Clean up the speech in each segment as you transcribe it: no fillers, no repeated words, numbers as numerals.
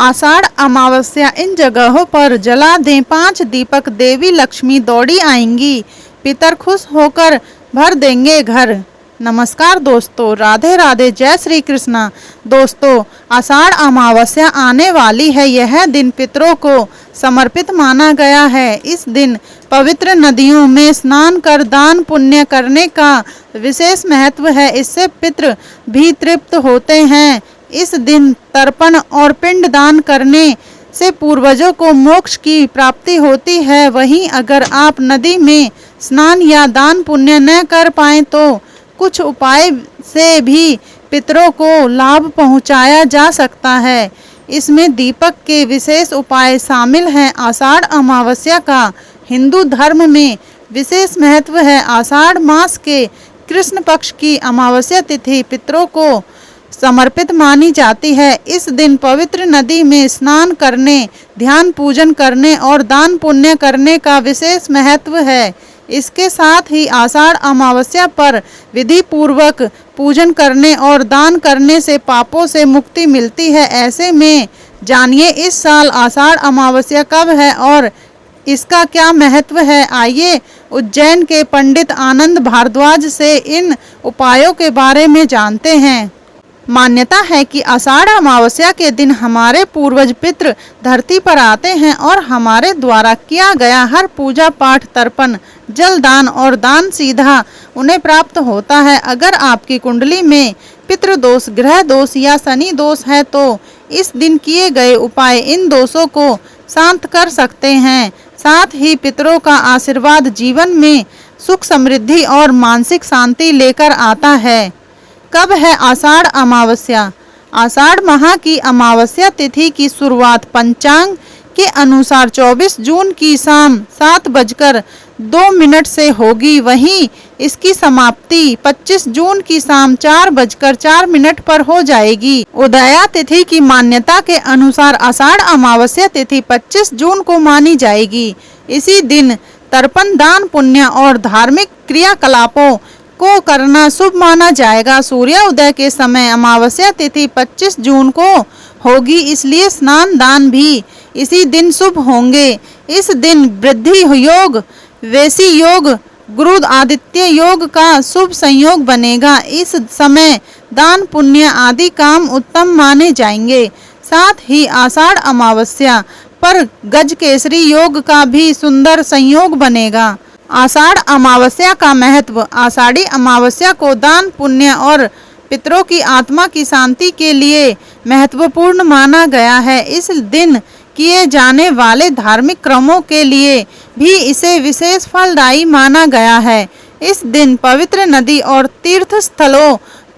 आषाढ़ अमावस्या इन जगहों पर जला दें 5 दीपक, देवी लक्ष्मी दौड़ी आएंगी, पितर खुश होकर भर देंगे घर। नमस्कार दोस्तों, राधे राधे, जय श्री कृष्णा। दोस्तों, आषाढ़ अमावस्या आने वाली है। यह दिन पितरों को समर्पित माना गया है। इस दिन पवित्र नदियों में स्नान कर दान पुण्य करने का विशेष महत्व है। इससे पितृ भी तृप्त होते हैं। इस दिन तर्पण और पिंड दान करने से पूर्वजों को मोक्ष की प्राप्ति होती है। वहीं अगर आप नदी में स्नान या दान पुण्य न कर पाए तो कुछ उपाय से भी पितरों को लाभ पहुंचाया जा सकता है। इसमें दीपक के विशेष उपाय शामिल हैं। आषाढ़ अमावस्या का हिंदू धर्म में विशेष महत्व है। आषाढ़ मास के कृष्ण पक्ष की अमावस्या तिथि पितरों को समर्पित मानी जाती है। इस दिन पवित्र नदी में स्नान करने, ध्यान पूजन करने और दान पुण्य करने का विशेष महत्व है। इसके साथ ही आषाढ़ अमावस्या पर विधि पूर्वक पूजन करने और दान करने से पापों से मुक्ति मिलती है। ऐसे में जानिए इस साल आषाढ़ अमावस्या कब है और इसका क्या महत्व है। आइए उज्जैन के पंडित आनंद भारद्वाज से इन उपायों के बारे में जानते हैं। मान्यता है कि आषाढ़ अमावस्या के दिन हमारे पूर्वज पितृ धरती पर आते हैं और हमारे द्वारा किया गया हर पूजा पाठ, तर्पण, जल दान और दान सीधा उन्हें प्राप्त होता है। अगर आपकी कुंडली में पितृदोष, ग्रह दोष या शनि दोष है तो इस दिन किए गए उपाय इन दोषों को शांत कर सकते हैं। साथ ही पितरों का आशीर्वाद जीवन में सुख, समृद्धि और मानसिक शांति लेकर आता है। कब है आषाढ़ अमावस्या? आषाढ़ माह की अमावस्या तिथि की शुरुआत पंचांग के अनुसार 24 जून की शाम 7:02 से होगी। वहीं इसकी समाप्ति 25 जून की शाम 4:04 पर हो जाएगी। उदया तिथि की मान्यता के अनुसार आषाढ़ अमावस्या तिथि 25 जून को मानी जाएगी। इसी दिन तर्पण, दान पुण्य और धार्मिक क्रियाकलापों को करना शुभ माना जाएगा। सूर्योदय के समय अमावस्या तिथि 25 जून को होगी, इसलिए स्नान दान भी इसी दिन शुभ होंगे। इस दिन वृद्धि योग, वैसी योग, गुरु आदित्य योग का शुभ संयोग बनेगा। इस समय दान पुण्य आदि काम उत्तम माने जाएंगे। साथ ही आषाढ़ अमावस्या पर गजकेसरी योग का भी सुंदर संयोग बनेगा। आषाढ़ अमावस्या का महत्व। आषाढ़ी अमावस्या को दान पुण्य और पितरों की आत्मा की शांति के लिए महत्वपूर्ण माना गया है। इस दिन किए जाने वाले धार्मिक कर्मों के लिए भी इसे विशेष फलदायी माना गया है। इस दिन पवित्र नदी और तीर्थ स्थलों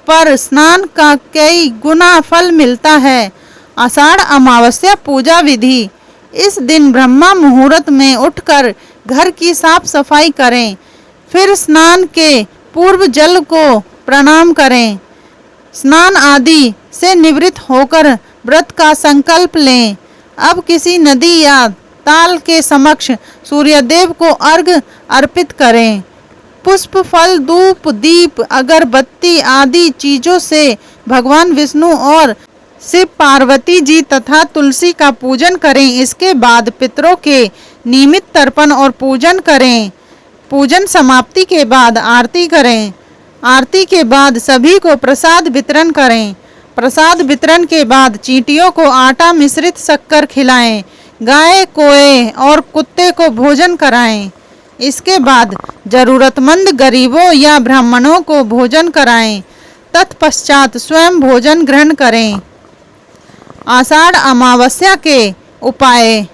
पर स्नान का कई गुना फल मिलता है। आषाढ़ अमावस्या पूजा विधि। इस दिन ब्रह्मा मुहूर्त में उठकर घर की साफ सफाई करें, फिर स्नान के पूर्व जल को प्रणाम करें। स्नान आदि से निवृत्त होकर व्रत का संकल्प लें। अब किसी नदी या ताल के समक्ष सूर्यदेव को अर्घ्य अर्पित करें। पुष्प, फल, धूप, दीप, अगरबत्ती आदि चीजों से भगवान विष्णु और शिव पार्वती जी तथा तुलसी का पूजन करें। इसके बाद पितरों के नियमित तर्पण और पूजन करें। पूजन समाप्ति के बाद आरती करें। आरती के बाद सभी को प्रसाद वितरण करें। प्रसाद वितरण के बाद चींटियों को आटा मिश्रित शक्कर खिलाएं। गाय, कोए और कुत्ते को भोजन कराएं। इसके बाद जरूरतमंद गरीबों या ब्राह्मणों को भोजन कराएं। तत्पश्चात स्वयं भोजन ग्रहण करें। आषाढ़ अमावस्या के उपाय।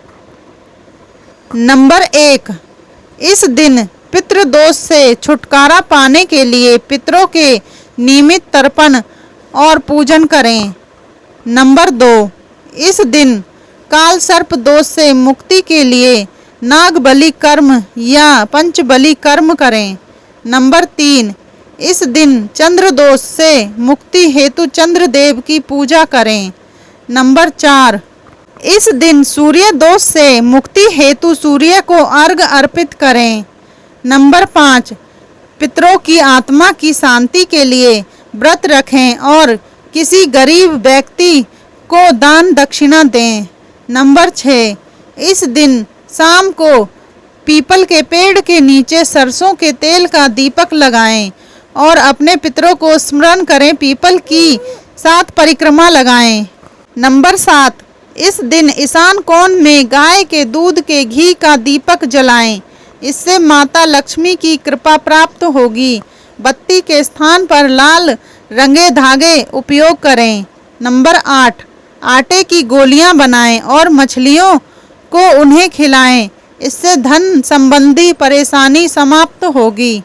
नंबर 1, इस दिन पितृदोष से छुटकारा पाने के लिए पितरों के नियमित तर्पण और पूजन करें। नंबर 2, इस दिन काल सर्प दोष से मुक्ति के लिए नाग बलि कर्म या पंच बलि कर्म करें। नंबर 3, इस दिन चंद्र दोष से मुक्ति हेतु चंद्रदेव की पूजा करें। नंबर 4, इस दिन सूर्य दोष से मुक्ति हेतु सूर्य को अर्घ्य अर्पित करें। नंबर 5, पितरों की आत्मा की शांति के लिए व्रत रखें और किसी गरीब व्यक्ति को दान दक्षिणा दें। नंबर 6, इस दिन शाम को पीपल के पेड़ के नीचे सरसों के तेल का दीपक लगाएं और अपने पितरों को स्मरण करें, पीपल की 7 परिक्रमा लगाएं। नंबर 7, इस दिन ईशान कोण में गाय के दूध के घी का दीपक जलाएं, इससे माता लक्ष्मी की कृपा प्राप्त होगी। बत्ती के स्थान पर लाल रंगे धागे उपयोग करें। नंबर 8, आटे की गोलियां बनाएं और मछलियों को उन्हें खिलाएं, इससे धन संबंधी परेशानी समाप्त होगी।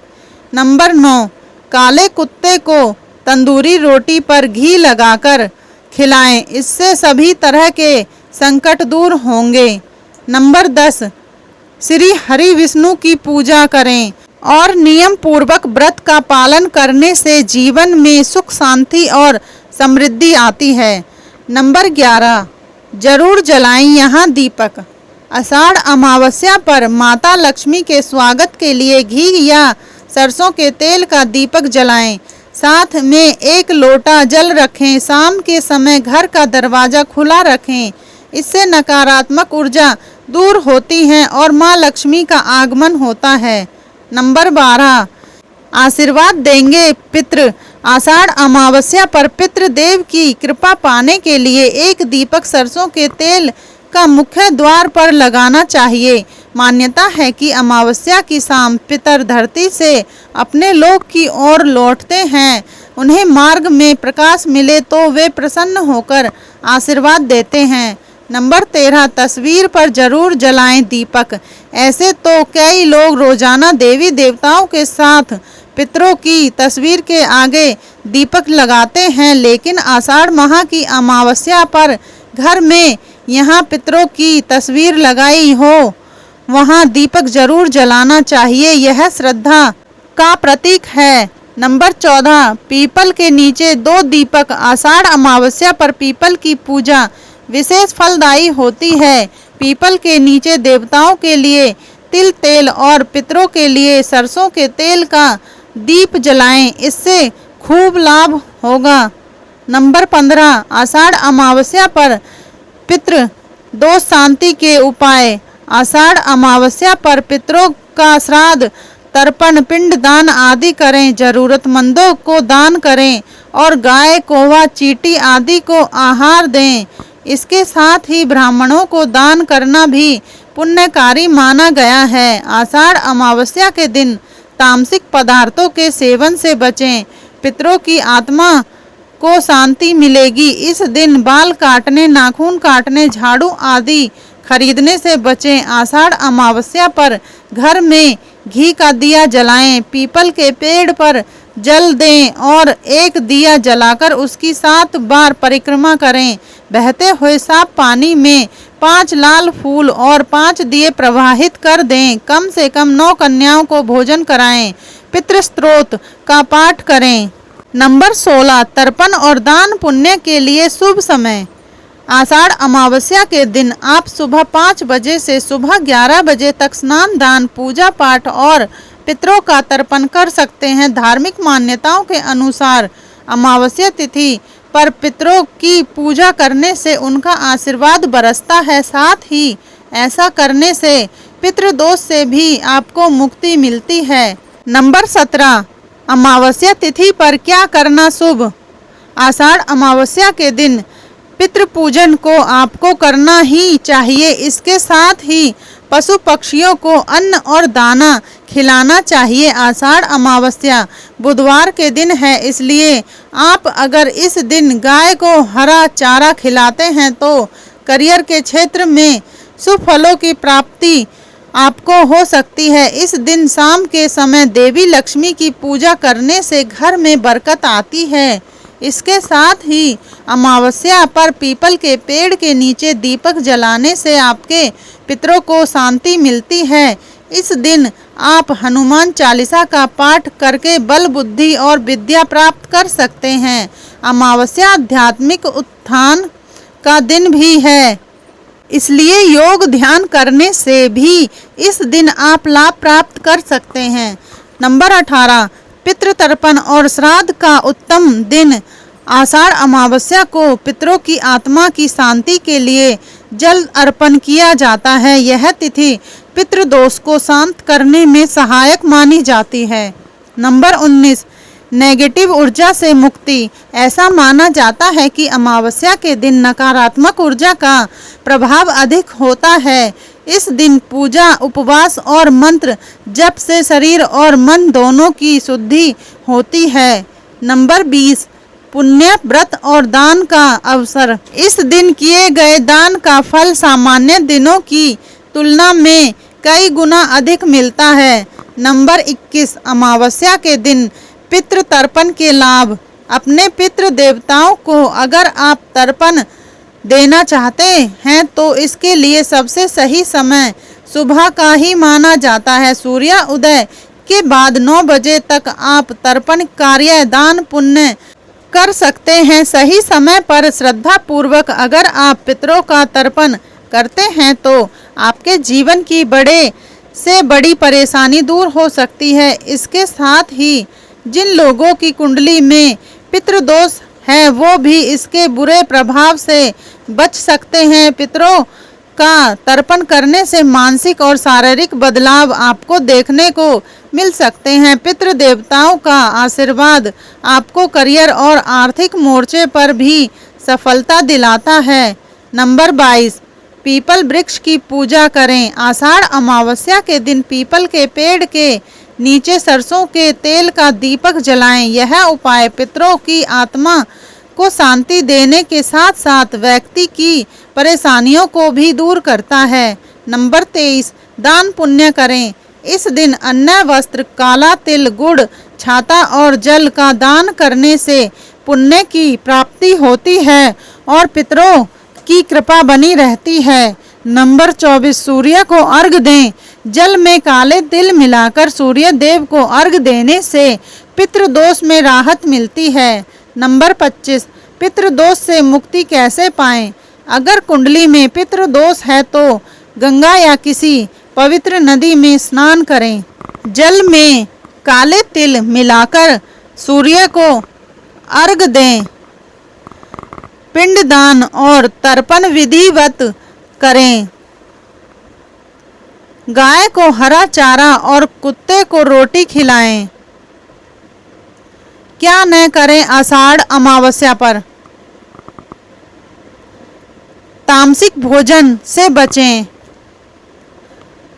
नंबर 9, काले कुत्ते को तंदूरी रोटी पर घी लगाकर खिलाएं, इससे सभी तरह के संकट दूर होंगे। नंबर 10, श्री हरि विष्णु की पूजा करें और नियम पूर्वक व्रत का पालन करने से जीवन में सुख शांति और समृद्धि आती है। नंबर 11, जरूर जलाएं यहाँ दीपक। आषाढ़ अमावस्या पर माता लक्ष्मी के स्वागत के लिए घी या सरसों के तेल का दीपक जलाएं, साथ में 1 लोटा जल रखें। शाम के समय घर का दरवाजा खुला रखें, इससे नकारात्मक ऊर्जा दूर होती है और माँ लक्ष्मी का आगमन होता है। नंबर 12, आशीर्वाद देंगे पितृ। आषाढ़ अमावस्या पर पितृदेव की कृपा पाने के लिए 1 दीपक सरसों के तेल का मुख्य द्वार पर लगाना चाहिए। मान्यता है कि अमावस्या की शाम पितर धरती से अपने लोक की ओर लौटते हैं। उन्हें मार्ग में प्रकाश मिले तो वे प्रसन्न होकर आशीर्वाद देते हैं। नंबर 13, तस्वीर पर जरूर जलाएं दीपक। ऐसे तो कई लोग रोजाना देवी देवताओं के साथ पितरों की तस्वीर के आगे दीपक लगाते हैं, लेकिन आषाढ़ माह की अमावस्या पर घर में यहाँ पितरों की तस्वीर लगाई हो वहाँ दीपक जरूर जलाना चाहिए, यह श्रद्धा का प्रतीक है। नंबर 14, पीपल के नीचे 2 दीपक। आषाढ़ अमावस्या पर पीपल की पूजा विशेष फलदायी होती है। पीपल के नीचे देवताओं के लिए तिल तेल और पितरों के लिए सरसों के तेल का दीप जलाएं, इससे खूब लाभ होगा। नंबर 15, आषाढ़ अमावस्या पर पितृ दोष शांति के उपाय। आषाढ़ अमावस्या पर पितरों का श्राद्ध, तर्पण, पिंड दान आदि करें, जरूरतमंदों को दान करें और गाय, कौवा, चींटी आदि को आहार दें। इसके साथ ही ब्राह्मणों को दान करना भी पुण्यकारी माना गया है। आषाढ़ अमावस्या के दिन तामसिक पदार्थों के सेवन से बचें, पितरों की आत्मा को शांति मिलेगी। इस दिन बाल काटने, नाखून काटने, झाड़ू आदि खरीदने से बचें। आषाढ़ अमावस्या पर घर में घी का दिया जलाएं, पीपल के पेड़ पर जल दें और 1 दिया जलाकर उसकी 7 बार परिक्रमा करें। बहते हुए साफ पानी में 5 लाल फूल और 5 दिए प्रवाहित कर दें। कम से कम 9 कन्याओं को भोजन कराएं। पितृ स्तोत्र का पाठ करें। नंबर 16, तर्पण और दान पुण्य के लिए शुभ समय। आषाढ़ अमावस्या के दिन आप सुबह 5 बजे से सुबह 11 बजे तक स्नान, दान, पूजा पाठ और पितरों का तर्पण कर सकते हैं। धार्मिक मान्यताओं के अनुसार अमावस्या तिथि पर पितरों की पूजा करने से उनका आशीर्वाद बरसता है। साथ ही ऐसा करने से पितृदोष से भी आपको मुक्ति मिलती है। नंबर 17, अमावस्या तिथि पर क्या करना शुभ। आषाढ़ अमावस्या के दिन पितृ पूजन को आपको करना ही चाहिए। इसके साथ ही पशु पक्षियों को अन्न और दाना खिलाना चाहिए। आषाढ़ अमावस्या बुधवार के दिन है, इसलिए आप अगर इस दिन गाय को हरा चारा खिलाते हैं तो करियर के क्षेत्र में शुभ फलों की प्राप्ति आपको हो सकती है। इस दिन शाम के समय देवी लक्ष्मी की पूजा करने से घर में बरकत आती है। इसके साथ ही अमावस्या पर पीपल के पेड़ के नीचे दीपक जलाने से आपके पितरों को शांति मिलती है। इस दिन आप हनुमान चालीसा का पाठ करके बल, बुद्धि और विद्या प्राप्त कर सकते हैं। अमावस्या आध्यात्मिक उत्थान का दिन भी है, इसलिए योग ध्यान करने से भी इस दिन आप लाभ प्राप्त कर सकते हैं। नंबर 18, पितृ तर्पण और श्राद्ध का उत्तम दिन। आषाढ़ अमावस्या को पितरों की आत्मा की शांति के लिए जल अर्पण किया जाता है। यह तिथि पितृदोष को शांत करने में सहायक मानी जाती है। नंबर 19, नेगेटिव ऊर्जा से मुक्ति। ऐसा माना जाता है कि अमावस्या के दिन नकारात्मक ऊर्जा का प्रभाव अधिक होता है। इस दिन पूजा, उपवास और मंत्र जप से शरीर और मन दोनों की शुद्धि होती है। नंबर 20, पुण्य व्रत और दान का अवसर। इस दिन किए गए दान का फल सामान्य दिनों की तुलना में कई गुना अधिक मिलता है। नंबर 21, अमावस्या के दिन पितृ तर्पण के लाभ। अपने पितृ देवताओं को अगर आप तर्पण देना चाहते हैं तो इसके लिए सबसे सही समय सुबह का ही माना जाता है। सूर्य उदय के बाद 9 बजे तक आप तर्पण कार्य, दान पुण्य कर सकते हैं। सही समय पर श्रद्धा पूर्वक अगर आप पितरों का तर्पण करते हैं तो आपके जीवन की बड़े से बड़ी परेशानी दूर हो सकती है। इसके साथ ही जिन लोगों की कुंडली में पितृदोष है वो भी इसके बुरे प्रभाव से बच सकते हैं। पितरों का तर्पण करने से मानसिक और शारीरिक बदलाव आपको देखने को मिल सकते हैं। पितृ देवताओं का आशीर्वाद आपको करियर और आर्थिक मोर्चे पर भी सफलता दिलाता है। नंबर 22, पीपल वृक्ष की पूजा करें। आषाढ़ अमावस्या के दिन पीपल के पेड़ के नीचे सरसों के तेल का दीपक जलाएं। यह उपाय पितरों की आत्मा को शांति देने के साथ साथ व्यक्ति की परेशानियों को भी दूर करता है। नंबर 23, दान पुण्य करें। इस दिन अन्न, वस्त्र, काला तिल, गुड़, छाता और जल का दान करने से पुण्य की प्राप्ति होती है और पितरों की कृपा बनी रहती है। नंबर 24, सूर्य को अर्घ दें। जल में काले तिल मिलाकर सूर्य देव को अर्घ देने से पितृदोष में राहत मिलती है। नंबर 25, पितृदोष से मुक्ति कैसे पाएं? अगर कुंडली में पितृदोष है तो गंगा या किसी पवित्र नदी में स्नान करें। जल में काले तिल मिलाकर सूर्य को अर्घ दें। पिंडदान और तर्पण विधिवत करें। गाय को हरा चारा और कुत्ते को रोटी खिलाएं। क्या न करें आषाढ़ अमावस्या पर? तामसिक भोजन से बचें।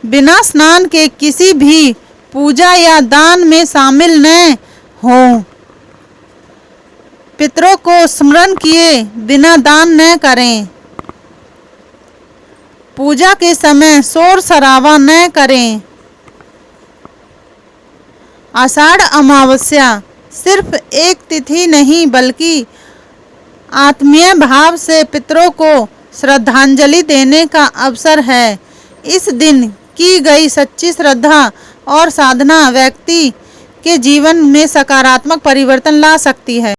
बिना स्नान के किसी भी पूजा या दान में शामिल न हों। पितरों को स्मरण किए बिना दान न करें। पूजा के समय शोर शराबा न करें। आषाढ़ अमावस्या सिर्फ एक तिथि नहीं बल्कि आत्मीय भाव से पितरों को श्रद्धांजलि देने का अवसर है। इस दिन की गई सच्ची श्रद्धा और साधना व्यक्ति के जीवन में सकारात्मक परिवर्तन ला सकती है।